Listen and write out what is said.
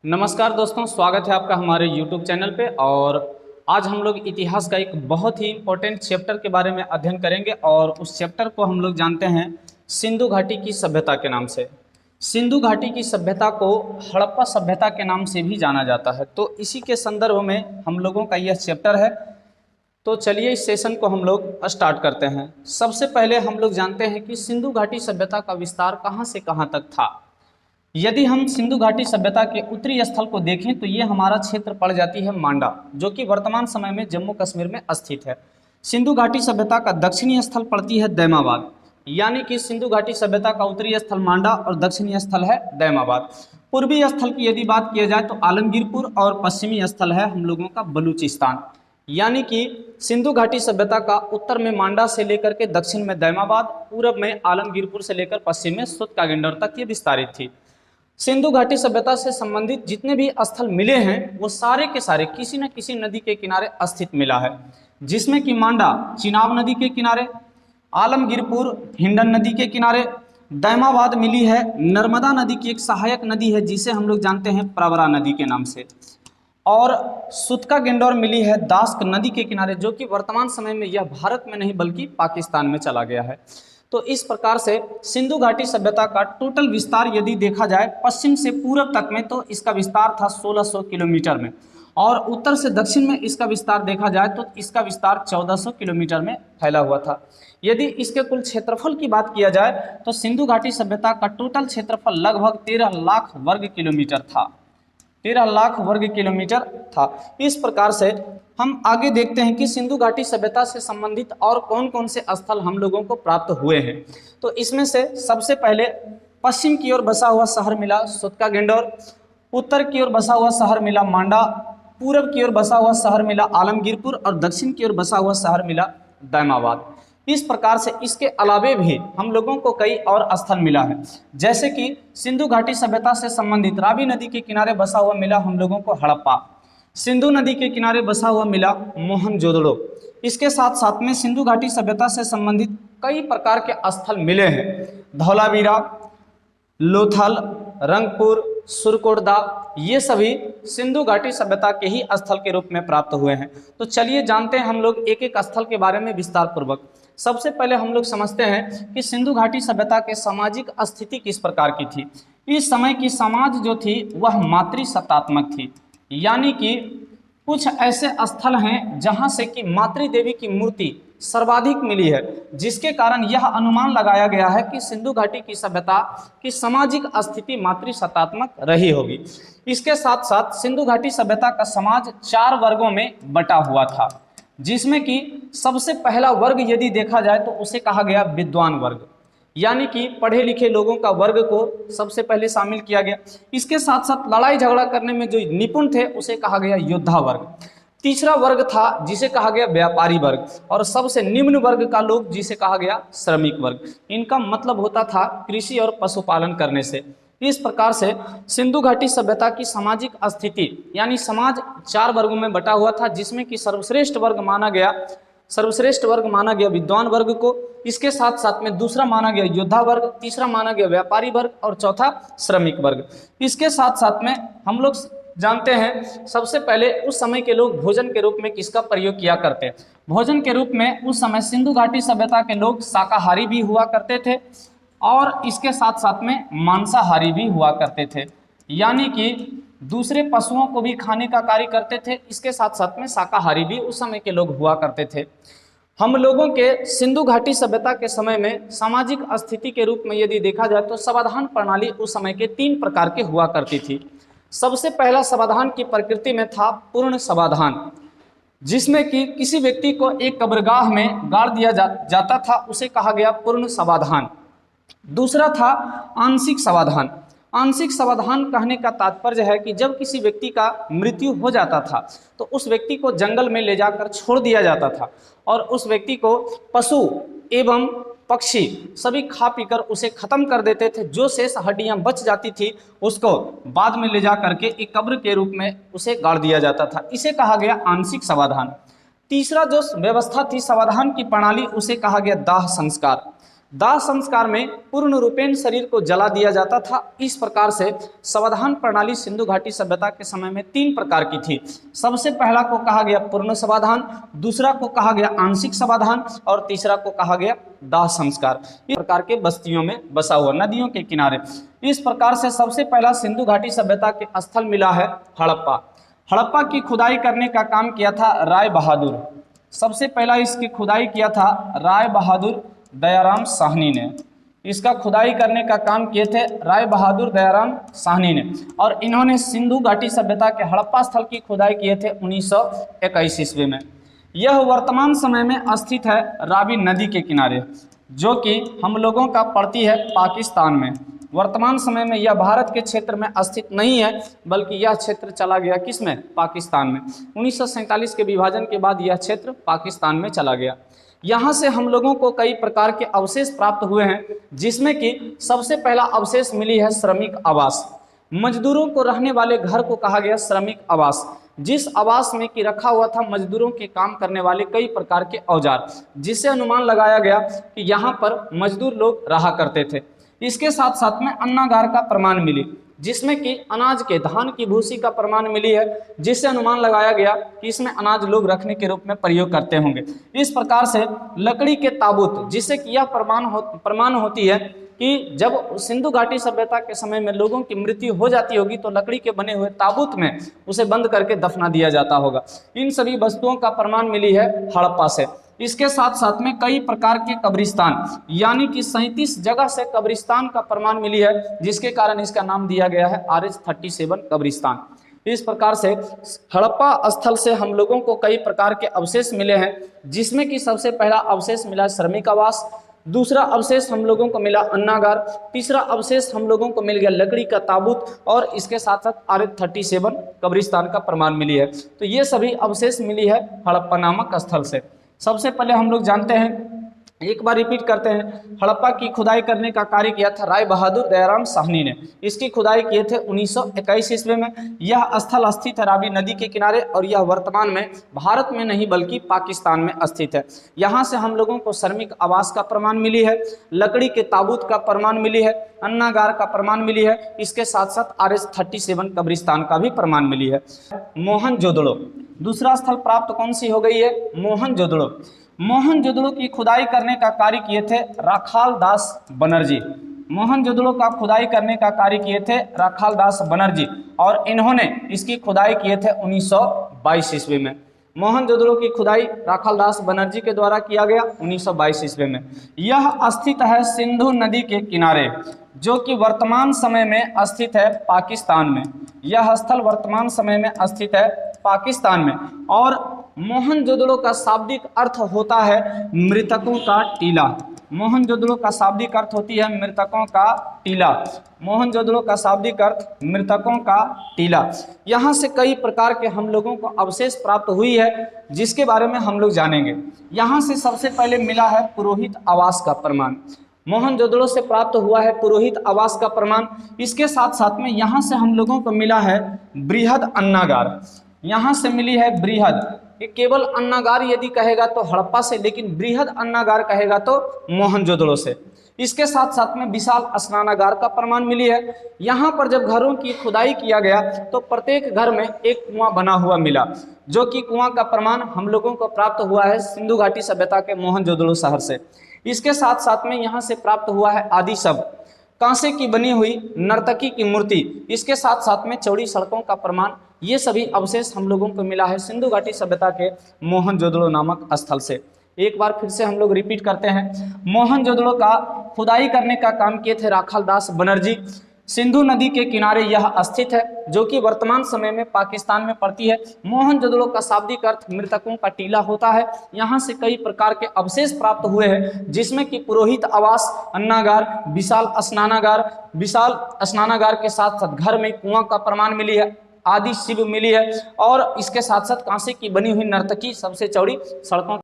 नमस्कार दोस्तों, स्वागत है आपका हमारे YouTube चैनल पे। और आज हम लोग इतिहास का एक बहुत ही इम्पोर्टेंट चैप्टर के बारे में अध्ययन करेंगे और उस चैप्टर को हम लोग जानते हैं सिंधु घाटी की सभ्यता के नाम से। सिंधु घाटी की सभ्यता को हड़प्पा सभ्यता के नाम से भी जाना जाता है। तो इसी के संदर्भ में हम लोगों का यह चैप्टर है। तो चलिए इस सेशन को हम लोग स्टार्ट करते हैं। सबसे पहले हम लोग जानते हैं कि सिंधु घाटी सभ्यता का विस्तार कहाँ से कहाँ तक था। यदि हम सिंधु घाटी सभ्यता के उत्तरी स्थल को देखें तो ये हमारा क्षेत्र पड़ जाती है मांडा, जो कि वर्तमान समय में जम्मू कश्मीर में स्थित है। सिंधु घाटी सभ्यता का दक्षिणी स्थल पड़ती है दैमाबाद, यानी कि सिंधु घाटी सभ्यता का उत्तरी स्थल मांडा और दक्षिणी स्थल है दैमाबाद। पूर्वी स्थल की यदि बात किया जाए तो आलमगीरपुर और पश्चिमी स्थल है हम लोगों का बलूचिस्तान। यानी कि सिंधु घाटी सभ्यता का उत्तर में मांडा से लेकर के दक्षिण में दैमाबाद, पूरब में आलमगीरपुर से लेकर पश्चिम में सुतकागिंडर तक ये विस्तारित थी। सिंधु घाटी सभ्यता से संबंधित जितने भी स्थल मिले हैं वो सारे के सारे किसी न किसी नदी के किनारे स्थित मिला है, जिसमें कि मांडा चिनाब नदी के किनारे, आलमगीरपुर हिंडन नदी के किनारे, दैमाबाद मिली है नर्मदा नदी की एक सहायक नदी है जिसे हम लोग जानते हैं प्रवरा नदी के नाम से, और सुतका गेंडौर मिली है दास्क नदी के किनारे, जो कि वर्तमान समय में यह भारत में नहीं बल्कि पाकिस्तान में चला गया है। तो इस प्रकार से सिंधु घाटी सभ्यता का टोटल विस्तार यदि देखा जाए पश्चिम से पूरब तक में तो इसका विस्तार था 1600 किलोमीटर में, और उत्तर से दक्षिण में इसका विस्तार देखा जाए तो इसका विस्तार 1400 किलोमीटर में फैला हुआ था। यदि इसके कुल क्षेत्रफल की बात किया जाए तो सिंधु घाटी सभ्यता का टोटल क्षेत्रफल लगभग 13 लाख वर्ग किलोमीटर था। 13 लाख वर्ग किलोमीटर था। इस प्रकार से हम आगे देखते हैं कि सिंधु घाटी सभ्यता से संबंधित और कौन कौन से स्थल हम लोगों को प्राप्त हुए हैं। तो इसमें से सबसे पहले पश्चिम की ओर बसा हुआ शहर मिला सुतका गेंडौर, उत्तर की ओर बसा हुआ शहर मिला मांडा, पूरब की ओर बसा हुआ शहर मिला आलमगीरपुर और दक्षिण की ओर बसा हुआ शहर मिला दैमाबाद। इस प्रकार से इसके अलावे भी हम लोगों को कई और स्थल मिला है, जैसे कि सिंधु घाटी सभ्यता से संबंधित रावी नदी के किनारे बसा हुआ मिला हम लोगों को हड़प्पा, सिंधु नदी के किनारे बसा हुआ मिला मोहनजोदड़ो। इसके साथ साथ में सिंधु घाटी सभ्यता से संबंधित कई प्रकार के स्थल मिले हैं, धौलावीरा, लोथल, रंगपुर, सुरकोटदा, ये सभी सिंधु घाटी सभ्यता के ही स्थल के रूप में प्राप्त हुए हैं। तो चलिए जानते हैं हम लोग एक एक स्थल के बारे में विस्तार पूर्वक। सबसे पहले हम लोग समझते हैं कि सिंधु घाटी सभ्यता के सामाजिक स्थिति किस प्रकार की थी। इस समय की समाज जो थी वह मातृसत्तात्मक थी, यानी कि कुछ ऐसे स्थल हैं जहां से कि मातृ देवी की मूर्ति सर्वाधिक मिली है, जिसके कारण यह अनुमान लगाया गया है कि सिंधु घाटी की सभ्यता की सामाजिक स्थिति मातृसत्तात्मक रही होगी। इसके साथ साथ सिंधु घाटी सभ्यता का समाज 4 वर्गों में बटा हुआ था, जिसमें कि सबसे पहला वर्ग यदि देखा जाए तो उसे कहा गया विद्वान वर्ग, यानी कि पढ़े लिखे लोगों का वर्ग को सबसे पहले शामिल किया गया। इसके साथ साथ लड़ाई झगड़ा करने में जो निपुण थे उसे कहा गया योद्धा वर्ग। तीसरा वर्ग था जिसे कहा गया व्यापारी वर्ग, और सबसे निम्न वर्ग का लोग जिसे कहा गया श्रमिक वर्ग। इनका मतलब होता था कृषि और पशुपालन करने से। इस प्रकार से सिंधु घाटी सभ्यता की सामाजिक स्थिति यानी समाज 4 वर्गों में बटा हुआ था, जिसमें कि सर्वश्रेष्ठ वर्ग माना गया विद्वान वर्ग को। इसके साथ साथ में दूसरा माना गया योद्धा वर्ग, तीसरा माना गया व्यापारी वर्ग और चौथा श्रमिक वर्ग। इसके साथ साथ में हम लोग जानते हैं सबसे पहले उस समय के लोग भोजन के रूप में किसका प्रयोग किया करते हैं। भोजन के रूप में उस समय सिंधु घाटी सभ्यता के लोग शाकाहारी भी हुआ करते थे और इसके साथ साथ में मांसाहारी भी हुआ करते थे, यानी कि दूसरे पशुओं को भी खाने का कार्य करते थे। इसके साथ साथ में शाकाहारी भी उस समय के लोग हुआ करते थे। हम लोगों के सिंधु घाटी सभ्यता के समय में सामाजिक स्थिति के रूप में यदि देखा जाए तो समाधान प्रणाली उस समय के 3 प्रकार के हुआ करती थी। सबसे पहला समाधान की प्रकृति में था पूर्ण समाधान, जिसमें कि किसी व्यक्ति को एक कब्रगाह में गाड़ दिया जाता था, उसे कहा गया पूर्ण समाधान। दूसरा था आंशिक समाधान। आंशिक समाधान कहने का तात्पर्य है कि जब किसी व्यक्ति का मृत्यु हो जाता था तो उस व्यक्ति को जंगल में ले जाकर छोड़ दिया जाता था और उस व्यक्ति को पशु एवं पक्षी सभी खा पीकर उसे खत्म कर देते थे। जो शेष हड्डियां बच जाती थी उसको बाद में ले जा करके एक कब्र के रूप में उसे गाड़ दिया जाता था। इसे कहा गया आंशिक समाधान। तीसरा जो व्यवस्था थी समाधान की प्रणाली उसे कहा गया दाह संस्कार। दाह संस्कार में पूर्ण रूपेण शरीर को जला दिया जाता था। इस प्रकार से समाधान प्रणाली सिंधु घाटी सभ्यता के समय में 3 प्रकार की थी। सबसे पहला को कहा गया पूर्ण समाधान, दूसरा को कहा गया आंशिक समाधान और तीसरा को कहा गया दाह संस्कार। इस प्रकार के बस्तियों में बसा हुआ, नदियों के किनारे। इस प्रकार से सबसे पहला सिंधु घाटी सभ्यता के स्थल मिला है हड़प्पा। हड़प्पा की खुदाई करने का काम किया था राय बहादुर। सबसे पहला इसकी खुदाई किया था राय बहादुर दयाराम साहनी ने। इसका खुदाई करने का काम किए थे राय बहादुर दयाराम साहनी ने, और इन्होंने सिंधु घाटी सभ्यता के हड़प्पा स्थल की खुदाई किए थे 1921 ईस्वी में। यह वर्तमान समय में स्थित है रावी नदी के किनारे, जो कि हम लोगों का पड़ती है पाकिस्तान में। वर्तमान समय में यह भारत के क्षेत्र में स्थित नहीं है, बल्कि यह क्षेत्र चला गया किसमें? पाकिस्तान में। 1947 के विभाजन के बाद यह क्षेत्र पाकिस्तान में चला गया। यहाँ से हम लोगों को कई प्रकार के अवशेष प्राप्त हुए हैं, जिसमें कि सबसे पहला अवशेष मिली है श्रमिक आवास। मजदूरों को रहने वाले घर को कहा गया श्रमिक आवास, जिस आवास में कि रखा हुआ था मजदूरों के काम करने वाले कई प्रकार के औजार, जिससे अनुमान लगाया गया कि यहाँ पर मजदूर लोग रहा करते थे। इसके साथ साथ में अन्नागार का प्रमाण मिली, जिसमें कि अनाज के धान की भूसी का प्रमाण मिली है, जिससे अनुमान लगाया गया कि इसमें अनाज लोग रखने के रूप में प्रयोग करते होंगे। इस प्रकार से लकड़ी के ताबूत, जिससे कि यह प्रमाण होती है कि जब सिंधु घाटी सभ्यता के समय में लोगों की मृत्यु हो जाती होगी तो लकड़ी के बने हुए ताबूत में उसे बंद करके दफना दिया जाता होगा। इन सभी वस्तुओं का प्रमाण मिली है हड़प्पा से। इसके साथ साथ में कई प्रकार के कब्रिस्तान, यानी कि 37 जगह से कब्रिस्तान का प्रमाण मिली है, जिसके कारण इसका नाम दिया गया है RH-37 कब्रिस्तान। इस प्रकार से हड़प्पा स्थल से हम लोगों को कई प्रकार के अवशेष मिले हैं, जिसमें कि सबसे पहला अवशेष मिला श्रमिक आवास, दूसरा अवशेष हम लोगों को मिला अन्नागार, तीसरा अवशेष हम लोगों को मिल गया लकड़ी का ताबूत, और इसके साथ साथ RH-37 कब्रिस्तान का प्रमाण मिली है। तो ये सभी अवशेष मिली है हड़प्पा नामक स्थल से। सबसे पहले हम लोग जानते हैं, एक बार रिपीट करते हैं, हड़प्पा की खुदाई करने का कार्य किया था राय बहादुर दयाराम साहनी ने। इसकी खुदाई किए थे 1921 ईस्वी में। यह स्थल स्थित है रावी नदी के किनारे, और यह वर्तमान में भारत में नहीं बल्कि पाकिस्तान में स्थित है। यहाँ से हम लोगों को श्रमिक आवास का प्रमाण मिली है, लकड़ी के ताबूत का प्रमाण मिली है, अन्नागार का प्रमाण मिली है, इसके साथ साथ RH-37 कब्रिस्तान का भी प्रमाण मिली है। मोहनजोदड़ो दूसरा स्थल प्राप्त कौन सी हो गई है? मोहनजोदड़ो। मोहनजोदड़ो की खुदाई करने का कार्य किए थे राखाल दास बनर्जी। मोहनजोदड़ो का खुदाई करने का कार्य किए थे राखाल दास बनर्जी, और इन्होंने इसकी खुदाई किए थे 1922 ईस्वी में। मोहनजोदड़ो की खुदाई राखाल दास बनर्जी के द्वारा किया गया 1922 ईस्वी में। यह स्थित है सिंधु नदी के किनारे, जो कि वर्तमान समय में स्थित है पाकिस्तान में। यह स्थल वर्तमान समय में स्थित है पाकिस्तान में। और मोहनजोदड़ो का शाब्दिक अर्थ होता है मृतकों का टीला। मोहनजोदड़ो का शाब्दिक अर्थ होती है मृतकों का टीला। मोहनजोदड़ो का शाब्दिक अर्थ मृतकों का टीला। यहाँ से कई प्रकार के हम लोगों को अवशेष प्राप्त हुई है, जिसके बारे में हम लोग जानेंगे। यहाँ से सबसे पहले मिला है पुरोहित आवास का प्रमाण। मोहनजोदड़ो से प्राप्त हुआ है पुरोहित आवास का प्रमाण। इसके साथ साथ में यहाँ से हम लोगों को मिला है बृहद अन्नागार। यहाँ से मिली है बृहद, केवल अन्नागार यदि कहेगा तो हड़प्पा से, लेकिन बृहद अन्नागार कहेगा तो मोहनजोदड़ो से। इसके साथ साथ में विशाल स्नानागार का प्रमाण मिली है। यहाँ पर जब घरों की खुदाई किया गया तो प्रत्येक घर में एक कुआं बना हुआ मिला, जो कि कुआं का प्रमाण हम लोगों को प्राप्त हुआ है सिंधु घाटी सभ्यता के मोहनजोदड़ो शहर से। इसके साथ साथ में यहाँ से प्राप्त हुआ है आदि शब्द, कांसे की बनी हुई नर्तकी की मूर्ति, इसके साथ साथ में चौड़ी सड़कों का प्रमाण। ये सभी अवशेष हम लोगों को मिला है सिंधु घाटी सभ्यता के मोहनजोदड़ो नामक स्थल से। एक बार फिर से हम लोग रिपीट करते हैं, मोहनजोदड़ो का खुदाई करने का काम किए थे राखाल दास बनर्जी। सिंधु नदी के किनारे यह स्थित है, जो कि वर्तमान समय में पाकिस्तान में पड़ती है। मोहनजोदड़ो का शाब्दिक अर्थ मृतकों का टीला होता है। यहाँ से कई प्रकार के अवशेष प्राप्त हुए हैं, जिसमें कि पुरोहित आवास, अन्नागार, विशाल स्नानागार के साथ साथ घर में कुआं का प्रमाण मिली है, आदि शिव मिली है, और इसके साथ साथ कांसे की बनी हुई नर्तकी सबसे चौड़ी सड़कों